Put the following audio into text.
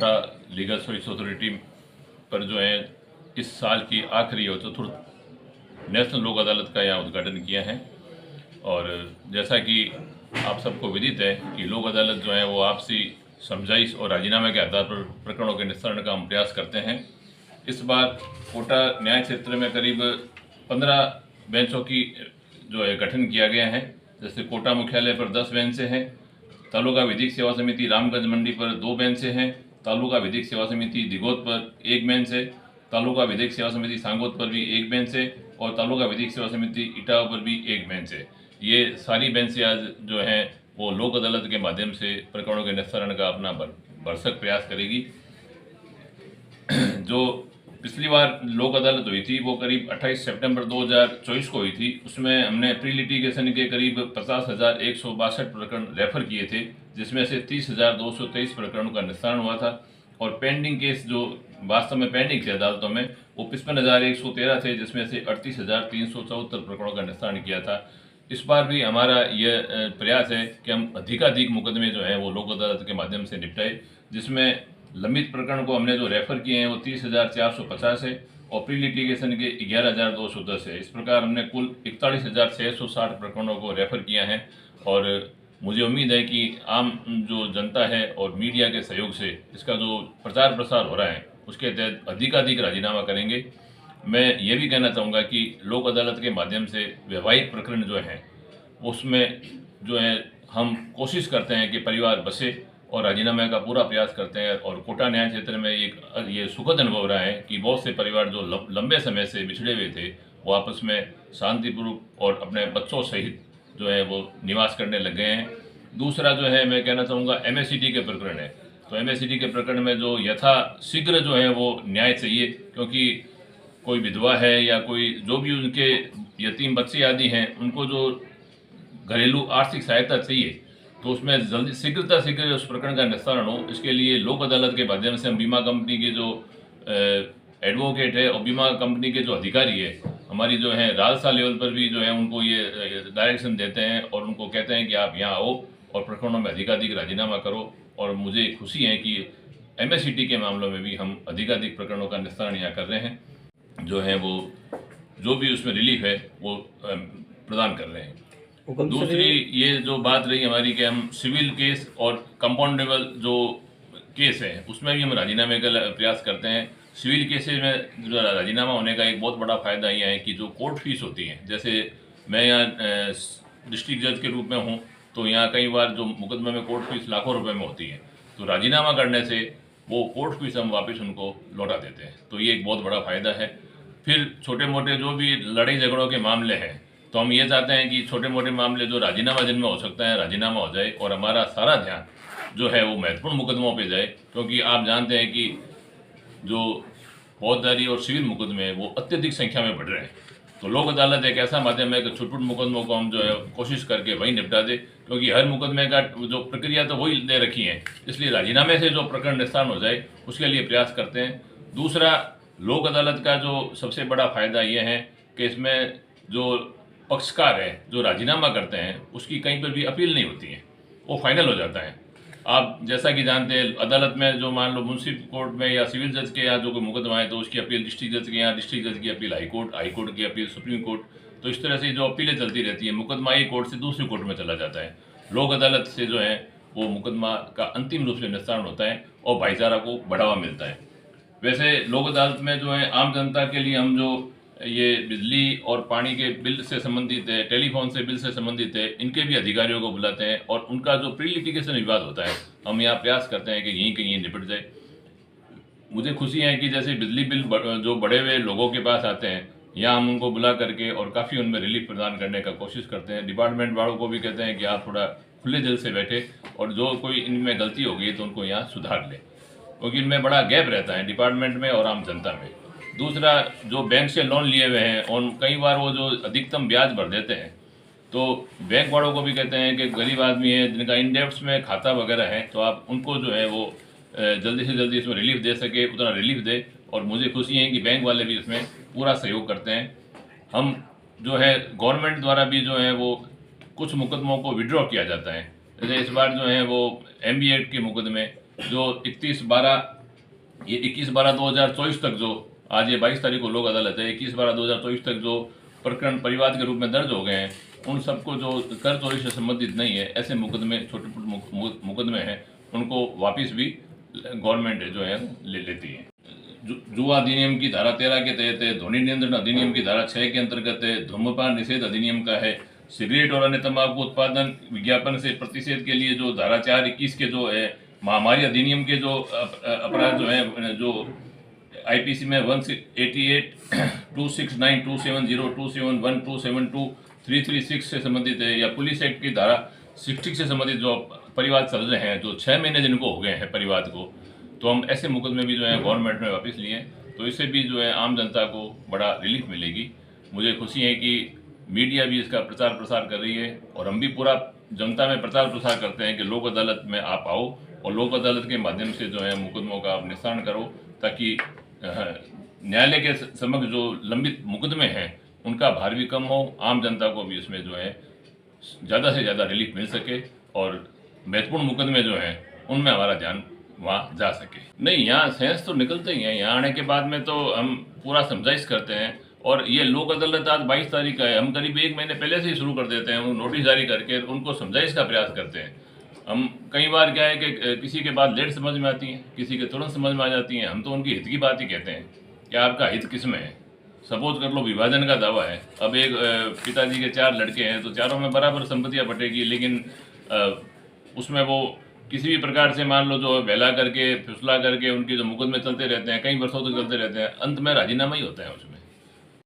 Kota legal service authority पर जो है इस साल की आखिरी और चतुर्थ नेशनल लोक अदालत का यहाँ उद्घाटन किया है। और जैसा कि आप सबको विदित है कि लोक अदालत जो है वो आपसी समझाइश और राजीनामे के आधार पर प्रकरणों के निस्तारण का हम प्रयास करते हैं। इस बार कोटा न्याय क्षेत्र में करीब 15 बेंचों की जो है गठन किया गया है। जैसे कोटा मुख्यालय पर 10 बेंचें हैं, तालुका विधिक सेवा समिति रामगंज मंडी पर 2 बेंचें हैं, तालुका विधिक सेवा समिति दिगोद पर 1 बेंच है, तालुका विधिक सेवा समिति सांगोद पर भी 1 बेंच है और तालुका विधिक सेवा समिति इटावा पर भी 1 बेंच है। ये सारी बेंचें आज जो हैं वो लोक अदालत के माध्यम से प्रकरणों के निस्तारण का अपना भरसक प्रयास करेगी। जो पिछली बार लोक अदालत हुई थी वो करीब 28 सितंबर 2024 को हुई थी। उसमें हमने प्री लिटिगेशन के करीब 50,162 प्रकरण रेफर किए थे, जिसमें से 30,223 प्रकरणों का निस्तारण हुआ था। और पेंडिंग केस जो वास्तव में पेंडिंग थे अदालतों में वो 55,113 थे, जिसमें से 38,374 प्रकरणों का निस्तारण किया था। इस बार भी हमारा यह प्रयास है कि हम अधिकाधिक मुकदमे जो हैं वो लोक अदालत के माध्यम से निपटाए, जिसमें लंबित प्रकरण को हमने जो रेफर किए हैं वो 30,450 है और प्री लिटिगेशन के 11,210 है। इस प्रकार हमने कुल 41,660 प्रकरणों को रेफर किया है। और मुझे उम्मीद है कि आम जो जनता है और मीडिया के सहयोग से इसका जो प्रचार प्रसार हो रहा है उसके तहत अधिकाधिक राजीनामा करेंगे। मैं ये भी कहना चाहूँगा कि लोक अदालत के माध्यम से वैवाहिक प्रकरण जो हैं उसमें जो है हम कोशिश करते हैं कि परिवार बसे और राजीनामे का पूरा प्रयास करते हैं। और कोटा न्याय क्षेत्र में ये सुखद अनुभव रहा है कि बहुत से परिवार जो लंबे समय से बिछड़े हुए थे वो आपस में शांतिपूर्वक और अपने बच्चों सहित जो है वो निवास करने लग गए हैं। दूसरा जो है मैं कहना चाहूँगा MACT के प्रकरण है। तो MACT के प्रकरण में जो यथाशीघ्र जो है वो न्याय चाहिए, क्योंकि कोई विधवा है या कोई जो भी उनके यतीम बच्चे आदि हैं उनको जो घरेलू आर्थिक सहायता चाहिए तो उसमें जल्दी शीघ्रता शीघ्र उस प्रकरण का निस्तारण हो। इसके लिए लोक अदालत के माध्यम से हम बीमा कंपनी के जो एडवोकेट है और बीमा कंपनी के जो अधिकारी है हमारी जो है राजसा लेवल पर भी जो है उनको ये डायरेक्शन देते हैं और उनको कहते हैं कि आप यहाँ आओ और प्रकरणों में अधिकाधिक राजीनामा करो। और मुझे खुशी है कि MACT के मामलों में भी हम अधिकाधिक प्रकरणों का निस्तारण यहाँ कर रहे हैं, जो है वो जो भी उसमें रिलीफ है वो प्रदान कर रहे हैं। दूसरी ये जो बात रही हमारी कि हम सिविल केस और कंपाउंडेबल जो केस है उसमें भी हम राजीनामे का प्रयास करते हैं। सिविल केसेज में जो राजीनामा होने का एक बहुत बड़ा फ़ायदा यह है कि जो कोर्ट फीस होती है, जैसे मैं यहाँ डिस्ट्रिक्ट जज के रूप में हूँ तो यहाँ कई बार जो मुकदमे में कोर्ट फीस लाखों रुपए में होती है, तो राजीनामा करने से वो कोर्ट फीस हम वापस उनको लौटा देते हैं, तो ये एक बहुत बड़ा फ़ायदा है। फिर छोटे मोटे जो भी लड़ाई झगड़ों के मामले हैं तो हम ये चाहते हैं कि छोटे मोटे मामले जो राजीनामा जिनमें हो सकता है राजीनामा हो जाए और हमारा सारा ध्यान जो है वो महत्वपूर्ण मुकदमों पे जाए, क्योंकि आप जानते हैं कि जो फौजदारी और सिविल मुकदमे हैं वो अत्यधिक संख्या में बढ़ रहे हैं। तो लोक अदालत एक ऐसा माध्यम है कि छोटे छोटे मुकदमों को हम जो है कोशिश करके वहीं निपटा दे, क्योंकि हर मुकदमे का जो प्रक्रिया तो वही दे रखी है, इसलिए राजीनामे से जो प्रकरण निस्तारण हो जाए उसके लिए प्रयास करते हैं। दूसरा, लोक अदालत का जो सबसे बड़ा फ़ायदा ये है कि इसमें जो पक्षकार है जो राजीनामा करते हैं उसकी कहीं पर भी अपील नहीं होती है, वो फाइनल हो जाता है। आप जैसा कि जानते हैं अदालत में जो मान लो म्यूनसिपल कोर्ट में या सिविल जज के यहाँ जो कोई मुकदमा है तो उसकी अपील डिस्ट्रिक्ट जज के यहाँ, डिस्ट्रिक्ट जज की appeal high court, high court की अपील सुप्रीम कोर्ट, तो इस तरह से जो अपीलें चलती रहती है मुकदमा एक कोर्ट से दूसरी कोर्ट में चला जाता है। लोक अदालत से जो है वो मुकदमा का अंतिम रूप से निस्तारण होता है और भाईचारा को बढ़ावा मिलता है। वैसे लोक अदालत में जो है आम जनता के लिए हम जो ये बिजली और पानी के बिल से संबंधित है, टेलीफोन से बिल से संबंधित है, इनके भी अधिकारियों को बुलाते हैं और उनका जो प्री लिटिगेशन विवाद होता है हम यहाँ प्रयास करते हैं कि यहीं कहीं निपट जाए। मुझे खुशी है कि जैसे बिजली बिल जो बड़े हुए लोगों के पास आते हैं यहाँ हम उनको बुला करके और काफ़ी उनमें रिलीफ प्रदान करने का कोशिश करते हैं। डिपार्टमेंट वालों को भी कहते हैं कि आप थोड़ा खुले दिल से बैठे और जो कोई इनमें गलती हो गई तो उनको यहाँ सुधार लें, क्योंकि इनमें बड़ा गैप रहता है डिपार्टमेंट में और आम जनता में। दूसरा, जो बैंक से लोन लिए हुए हैं और कई बार वो जो अधिकतम ब्याज भर देते हैं तो बैंक वालों को भी कहते हैं कि गरीब आदमी है जिनका इंडेप्स में खाता वगैरह है तो आप उनको जो है वो जल्दी से जल्दी इसमें रिलीफ दे सके उतना रिलीफ दे। और मुझे खुशी है कि बैंक वाले भी इसमें पूरा सहयोग करते हैं। हम जो है गवर्नमेंट द्वारा भी जो है वो कुछ मुकदमों को विड्रॉ किया जाता है। जैसे इस बार जो है वो MB एक्ट के मुकदमे जो 21/12/2024 तक जो आज ये 22 तारीख को लोक अदालत है, 21/12/2024 तक जो प्रकरण परिवाद के रूप में दर्ज हो गए हैं, उन सबको जो कर चोरी से संबंधित नहीं है, ऐसे मुकदमे छोटे मुकदमे हैं, उनको वापस भी गवर्नमेंट जो है ले लेती है। जुआ अधिनियम की धारा 13 के तहत है, ध्वनि नियंत्रण अधिनियम की धारा 6 के अंतर्गत है, धूम्रपान निषेध अधिनियम का है, सिगरेट और अन्य तंबाकू उत्पादन विज्ञापन से प्रतिषेध के लिए जो धारा 4(21) के जो है, महामारी अधिनियम के जो अपराध जो है, जो आईपीसी में 188, 269, 270, 271, 272, 336 से संबंधित है, या पुलिस एक्ट की धारा 60 से संबंधित जो परिवाद चल रहे हैं, जो 6 महीने जिनको हो गए हैं परिवाद को, तो हम ऐसे मुकदमे भी जो है गवर्नमेंट में वापस लिए, तो इससे भी जो है आम जनता को बड़ा रिलीफ मिलेगी। मुझे खुशी है कि मीडिया भी इसका प्रचार प्रसार कर रही है, और हम भी पूरा जनता में प्रचार प्रसार करते हैं कि लोक अदालत में आप आओ और लोक अदालत के माध्यम से जो है मुकदमों का आप निस्तारण करो, ताकि न्यायालय के समक्ष जो लंबित मुकदमे हैं उनका भार भी कम हो, आम जनता को भी उसमें जो है ज़्यादा से ज़्यादा रिलीफ मिल सके, और महत्वपूर्ण मुकदमे जो हैं उनमें हमारा ध्यान वहाँ जा सके। नहीं, यहाँ सेंस तो निकलते ही हैं, यहाँ आने के बाद में तो हम पूरा समझाइश करते हैं, और ये लोक अदालत आज 22 तारीख का है, हम करीब 1 महीने पहले से ही शुरू कर देते हैं, नोटिस जारी करके उनको समझाइश का प्रयास करते हैं। हम कई बार क्या है कि किसी के बात लेट समझ में आती हैं, किसी के तुरंत समझ में आ जाती हैं, हम तो उनकी हित की बात ही कहते हैं कि आपका हित किस में है। सपोज कर लो विभाजन का दावा है, अब एक पिताजी के 4 लड़के हैं, तो चारों में बराबर संपत्तियां बटेगी, लेकिन उसमें वो किसी भी प्रकार से मान लो जो बहला करके फुसला करके उनके जो मुकदमे चलते रहते हैं, कई वर्षों तक चलते रहते हैं, अंत में राजीनामा ही होता है उसमें।